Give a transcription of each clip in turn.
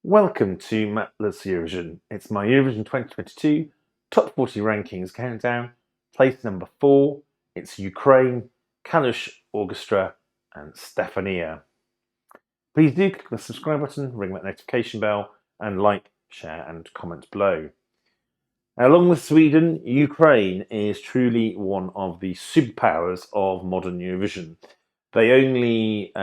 Welcome to Mattless Eurovision. It's my Eurovision 2022 Top 40 Rankings countdown. Place number 4, it's Ukraine, Kalush Orchestra and Stefania. Please do click the subscribe button, ring that notification bell and like, share and comment below. Along with Sweden, Ukraine is truly one of the superpowers of modern Eurovision. They only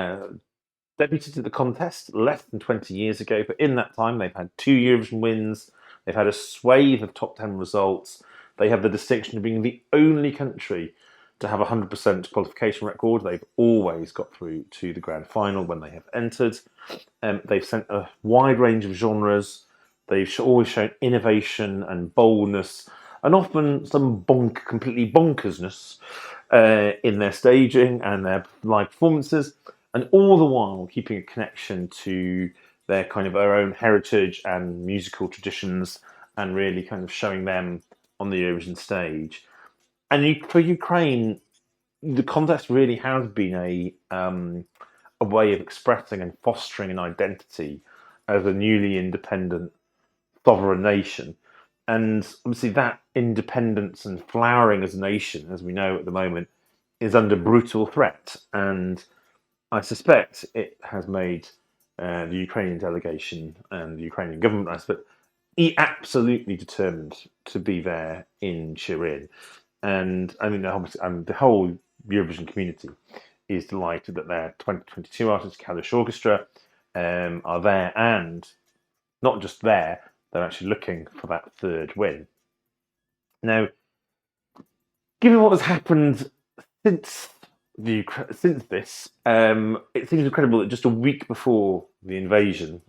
debuted at the contest less than 20 years ago, but in that time they've had 2 Eurovision wins, they've had a swathe of top 10 results, they have the distinction of being the only country to have a 100% qualification record. They've always got through to the grand final when they have entered. They've sent a wide range of genres, they've always shown innovation and boldness, and often some completely bonkersness in their staging and their live performances, and all the while keeping a connection to their own heritage and musical traditions, and really kind of showing them on the Eurovision stage. And for Ukraine, the contest really has been a way of expressing and fostering an identity as a newly independent sovereign nation. And obviously that independence and flowering as a nation, as we know at the moment, is under brutal threat. And I suspect it has made the Ukrainian delegation and the Ukrainian government, I suppose, absolutely determined to be there in Turin. And I mean, the whole Eurovision community is delighted that their 2022 artist, Kalush Orchestra, are there, and not just there, they're actually looking for that third win. Now, given what has happened since this, it seems incredible that just a week before the invasion,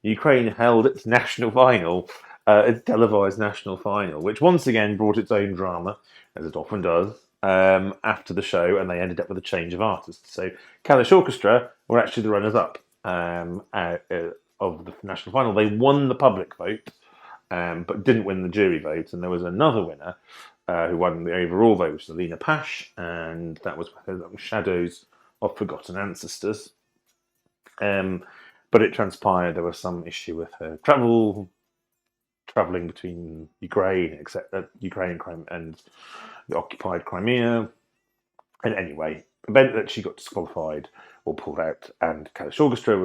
Ukraine held its national final, its televised national final, which once again brought its own drama, as it often does, after the show, and they ended up with a change of artists. So Kalush Orchestra were actually the runners-up of the national final. They won the public vote, but didn't win the jury vote, and there was another winner who won the overall vote, which was Alina Pash, and that was Shadows of Forgotten Ancestors. But it transpired there was some issue with her travelling between Ukraine, and the occupied Crimea. And anyway, it meant that she got disqualified or pulled out, and Kalush Orchestra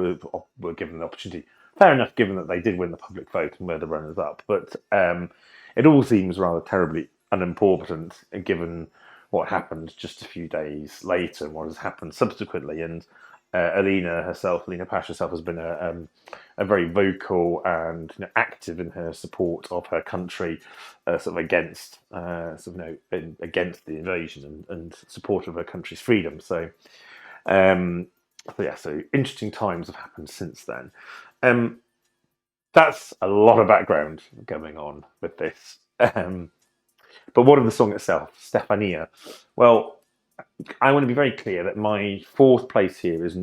were given the opportunity. Fair enough, given that they did win the public vote and were the runners-up. But it all seems rather terribly unimportant, given what happened just a few days later and what has happened subsequently. And Alina Pash herself, has been a very vocal and active in her support of her country, against against the invasion and support of her country's freedom. So interesting times have happened since then. That's a lot of background going on with this. But what of the song itself, Stefania? Well, I want to be very clear that my fourth place here it's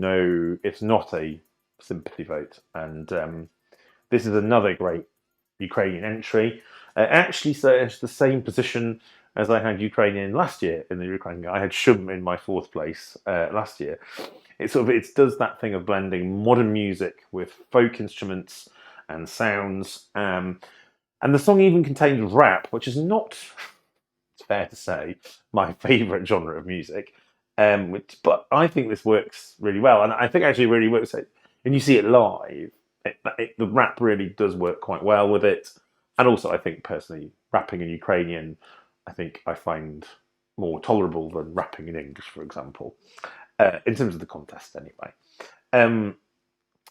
not a sympathy vote. And this is another great Ukrainian entry. Actually, so it's the same position as I had Ukraine in last year in the Ukrainian. I had Shum in my fourth place last year. It does that thing of blending modern music with folk instruments and sounds. And the song even contains rap, which is not, it's fair to say, my favourite genre of music. But I think this works really well. And I think actually it really works. When you see it live, the rap really does work quite well with it. And also, I think personally, rapping in Ukrainian, I find more tolerable than rapping in English, for example, in terms of the contest anyway.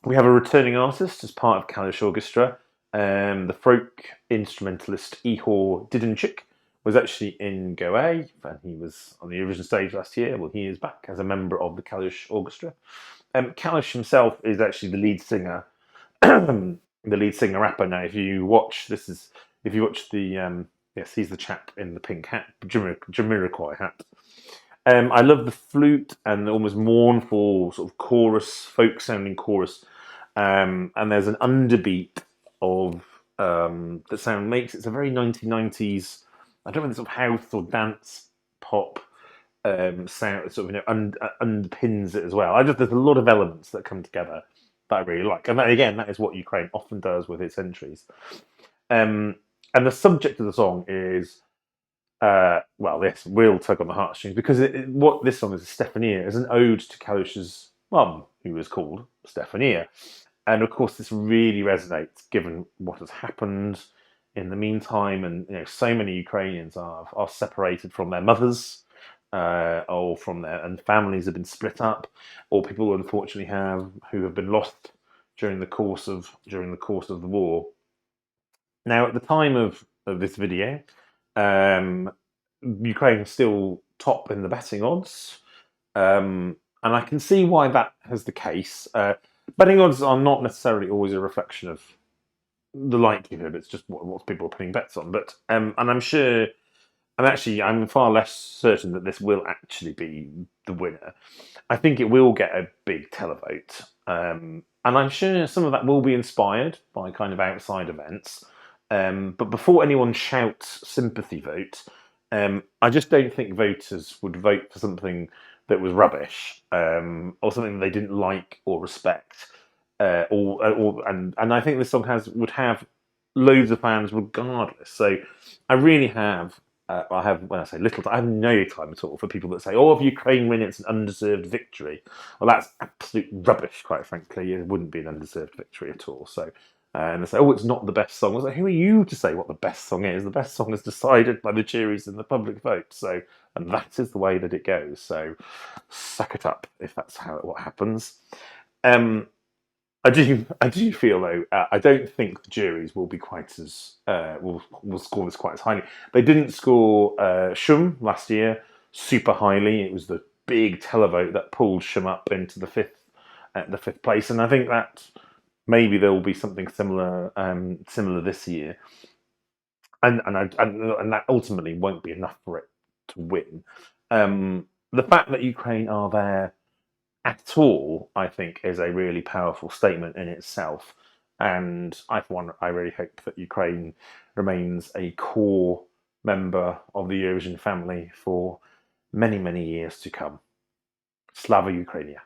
We have a returning artist as part of Kalush Orchestra. The folk instrumentalist Ihor Didenchik was actually in Goa, and he was on the Eurovision stage last year. Well, he is back as a member of the Kalush Orchestra. Kalush himself is actually the lead singer, rapper. Now, if you watch the yes, he's the chap in the pink hat, Jamiroquai hat. I love the flute and the almost mournful sort of chorus, folk-sounding chorus, and there's an underbeat of the sound makes it's a very 1990s. I don't know, sort of house or dance pop sound, underpins it as well. There's a lot of elements that come together that I really like. And that, again, that is what Ukraine often does with its entries. Um, and the subject of the song is, well, this real tug on the heartstrings, because what this song is, Stefania, is an ode to Kalush's mum, who was called Stefania. And of course, this really resonates given what has happened in the meantime. And so many Ukrainians are separated from their mothers, or from their, and families have been split up, or people unfortunately who have been lost during the course of the war. Now, at the time of this video, um, Ukraine is still top in the betting odds, and I can see why that is the case. Betting odds are not necessarily always a reflection of the likelihood; it's just what people are putting bets on. But and I'm far less certain that this will actually be the winner. I think it will get a big televote, and I'm sure some of that will be inspired by kind of outside events. But before anyone shouts sympathy vote, I just don't think voters would vote for something that was rubbish, or something they didn't like or respect. And I think this song would have loads of fans regardless. So I really have. I have, when I say little, I have no time at all for people that say, "Oh, if Ukraine win, it's an undeserved victory." Well, that's absolute rubbish. Quite frankly, it wouldn't be an undeserved victory at all. So, and they say, "Oh, it's not the best song." I was like, "Who are you to say what the best song is? The best song is decided by the juries in the public vote." So, and that is the way that it goes. So, suck it up if that's what happens. I do feel though. I don't think the juries will be quite as will score this quite as highly. They didn't score Shum last year super highly. It was the big televote that pulled Shum up into the fifth place, and I think that maybe there will be something similar this year, and that ultimately won't be enough for it to win. The fact that Ukraine are there at all, I think, is a really powerful statement in itself. And I really hope that Ukraine remains a core member of the Eurovision family for many, many years to come. Slava Ukrainia.